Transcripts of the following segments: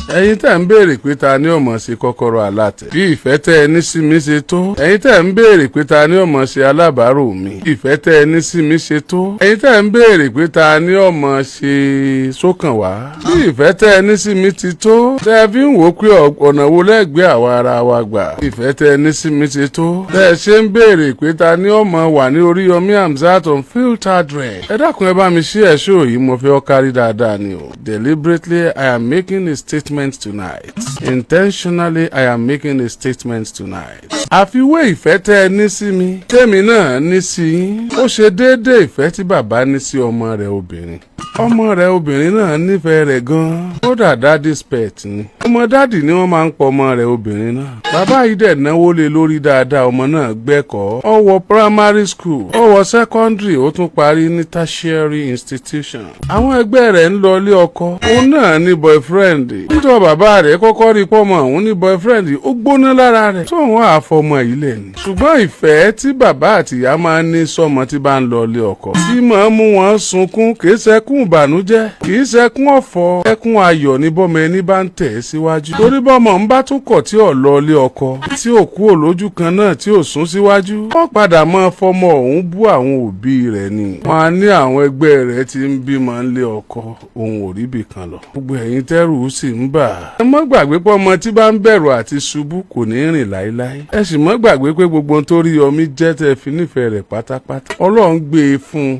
ẹ̀yin tẹ́ ń béèrè pé ta ni ó mọ̀ ṣe Kokoro Alate bí ìfẹ́ tẹ́ ẹ ní sí mi ṣe tó. ẹ̀yin tẹ́ ń béèrè pé ta ni ó mọ̀ ṣe alábàárò mi ìfẹ́ tẹ́ ẹ ní sí mi ṣe tó. ẹ̀yin tẹ́ ń béèrè pé ta ni ó mọ̀ ṣe sókàn wá bí ìfẹ́ tẹ́ ẹ ní sí mi ti tó. tẹ́ ẹ fi ń wò pé ọ̀nà wo lẹ́gbẹ̀ẹ́ àwa ara wa gbà ìfẹ́ tẹ́ ẹ ní sí mi ti tó. tẹ́ ẹ ṣe ń béèrè pé ta ni ó mọ̀ wà ní Oriyomi Hamzat unfiltered red. ẹ dákun ẹ bá mi ṣí ẹ̀ṣọ́ yìí mo fẹ́ ọ kárí dáadáa ni o. Deliberately I am making a statement tonight. Intentionally I am making a statement tonight. àfiwé ìfẹ́ tẹ́ ẹ ní sí mi tèmi náà ní sí yín ó ṣe déédéé ìfẹ́ tí bàbá ní sí ọmọ rẹ̀ obìnrin. ọmọ rẹ̀ obìnrin náà nífẹ̀ẹ́ rẹ̀ gan-an. kódà daddy's pet ni. ọmọ dádì ni wọ́n máa ń pọ ọmọ rẹ̀ obìnrin náà. bàbá yìí dẹ̀ náwó lé lórí dáadáa ọmọ náà gbẹ́kọ̀ọ́. ó wọ primary school ó wọ secondary ó tún parí ní tertiary institution. àwọn ẹgbẹ́ rẹ̀ ń lọ ilé ọkọ. òun náà ní boyfriend. nítorí bàbá rẹ̀ kọ́kọ́ rí pọ́mọ òun ní boyfriend ó gbóná lára rẹ̀. tó wọn àfọmọ yìí lẹ̀ ni. ṣùgbọ́n ìfẹ́ tí bàbá àtìyá máa ń ní sọ́mọ tí bá ń lọ ilé ọkọ. tí máa ń mú wọn sunkún kì í ṣẹkún ìbànújẹ́ kì í ṣẹkún ọ̀fọ̀ ẹkún ayọ̀ ní bọ́mọ ẹni bá ń tẹ̀ síwájú. torí bọ́mọ ń bá tún kọ̀ tí ò lọ ilé ọkọ tí ò kú òlójú kan náà tí ò sún síwájú. wọ́n padà máa fọmọ òun bú àwọn òbí rẹ̀ ni. wọ́n á ní àwọn ẹgbẹ́ rẹ̀ tí ń bímọ ńlé ọkọ òun ò ríbi kan lọ. gbogbo ẹ̀yin tẹ́rù sì ń bà. ẹ mọ́ gbàgbé pé ọmọ tí bá ń bẹ̀rù àti ṣubú kò ní rìn láéláé. ẹ sì mọ́ gbàgbé pé gbogbo ohun tó Oriyomi jẹ́ tẹ́ fi nífẹ̀ẹ́ rẹ̀ pátápátá. Ọlọ́run gbé e fún un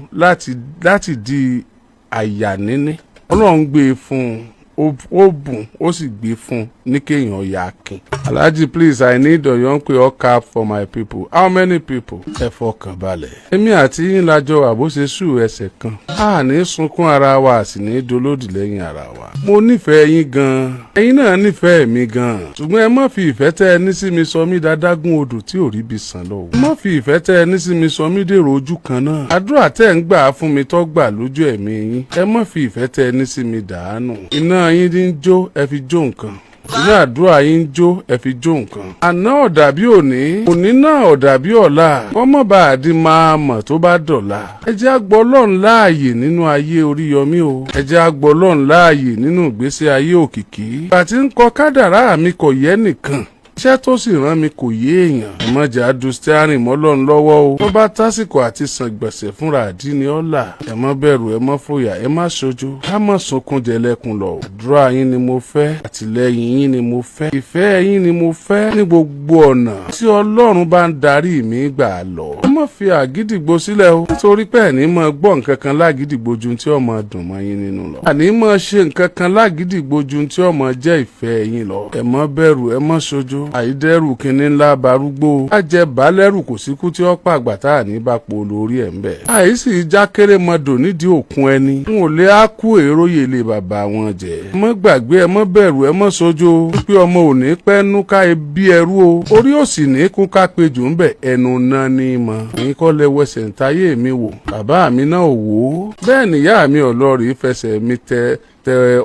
láti di àyà níní. Ọlọ́run gbé e fún un ó bùn ó sì gbé fún un ní kéèyàn ya akin. Alhaji please I need Oyonpe or cap for my people. How many people? ẹ fọkàn balẹ̀. èmi àti yín lájọ àbóṣesù ẹsẹ̀ kan. a ní sunkún ara wa sì ní dolódì lẹ́yìn ara wa. mo nífẹ̀ẹ́ yín gan-an. ẹ̀yin náà nífẹ̀ẹ́ mi gan-an. ṣùgbọ́n ẹ má fi ìfẹ́ tẹ́ ẹ ní sí mi sọ mí dádágún odò tí ò rí bi sàn lọ. ẹ má fi ìfẹ́ tẹ́ ẹ ní sí mi sọ mí dèrò ojú kan náà. àdúrà tẹ́ ń gbà fún mi tó gbà lójú ẹ̀mí yín. ẹ má fi ìfẹ́ tẹ́ ẹ ní sí mi dàánù. iná yín ń jó ẹ fi jó nǹkan. ilé àdúrà yín ń jó ẹ fi jó nǹkan. àná ọ̀dà bí òní òní náà ọ̀dà bí ọ̀la kọ́mọ́ bá a di máa mọ̀ tó bá dọ̀la. ẹ jẹ́ á gbọ́ Ọlọ́run láàyè nínú ayé Oriyomi o. ẹ jẹ́ á gbọ́ Ọlọ́run láàyè nínú ìgbésí ayé òkìkí. bàtí ń kọ kádàrá mi kò yẹ nìkan. iṣẹ́ tó sì rán mi kò yé èèyàn. ẹ̀mọ́jà du steering mọ́lọ́run lọ́wọ́ o. tó bá tásìkò àti san gbèsè fúnra àdínní ọ̀la. ẹ má bẹ̀rù ẹ má fòyà ẹ má ṣojo. ká má sunkún jẹlẹ́kùn lọ. àdúrà yín ni mo fẹ́. àtìlẹ́yìn yín ni mo fẹ́. ìfẹ́ yín ni mo fẹ́. ní gbogbo ọ̀nà tí Ọlọ́run bá ń darí mi gbà lọ. ẹ má fi àgídìgbò sílẹ̀ o. nítorí pé ẹ̀ ní mọ gbọ́ nǹkan kan lágídìgbò ju tí ó máa dùn mọ́ yín nínú lọ. àní mọ ṣe nǹkan kan lágídìgbò ju tí ó máa jẹ́ ìfẹ́ yín lọ. ẹ má bẹ̀rù ẹ má ṣojo. àìdẹ́rù kínní ńlá barúgbó. a jẹ bàálẹ́rù kò síkú tí ó pàgbà tá à ní bá po lórí ẹ̀ ń bẹ̀. àìsí já kéré mọdò nídìí òkun ẹni. n ò lè á kú èrò yèlé bàbá wọn jẹ. ẹ mọ́ gbàgbé ẹ mọ́ bẹ̀rù ẹ mọ́ sojo. pé ọmọ ò ní pẹ́ nú ká ebi ẹrú o. orí ò sì ní kún ká pejò ń bẹ̀ ẹnu náà ní mọ́. èyí kọ́ lẹ wẹsẹ̀ ń táyé mi wò. bàbá mi náà ò wò ó. bẹ́ẹ̀ nìyá mi ọlọ́ọ̀rì fẹsẹ̀ mi tẹ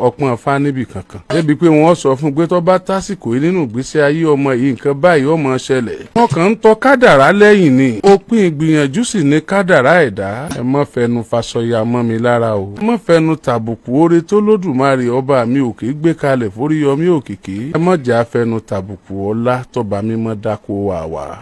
ọpọ́n afá níbì kankan. débi pé wọ́n sọ fún pé tó bá tásìkò yìí nínú ìgbésí ayé ọmọ yìí nǹkan báyìí ó máa ṣẹlẹ̀. wọ́n kàn ń tọ́ kádàrá lẹ́yìn ni. òpin ìgbìyànjú sì ní kádàrá ẹ̀dá. ẹ má fẹnu fasọya mọ́ mi lára o. ẹ má fẹnu tàbùkù oore tó lódùmarè ọba mi òkè gbé kalẹ̀ f'Oriyomi òkìkí. ẹ má jà fẹnu tàbùkù ọlá tọba mímọ́ dáko wà wá.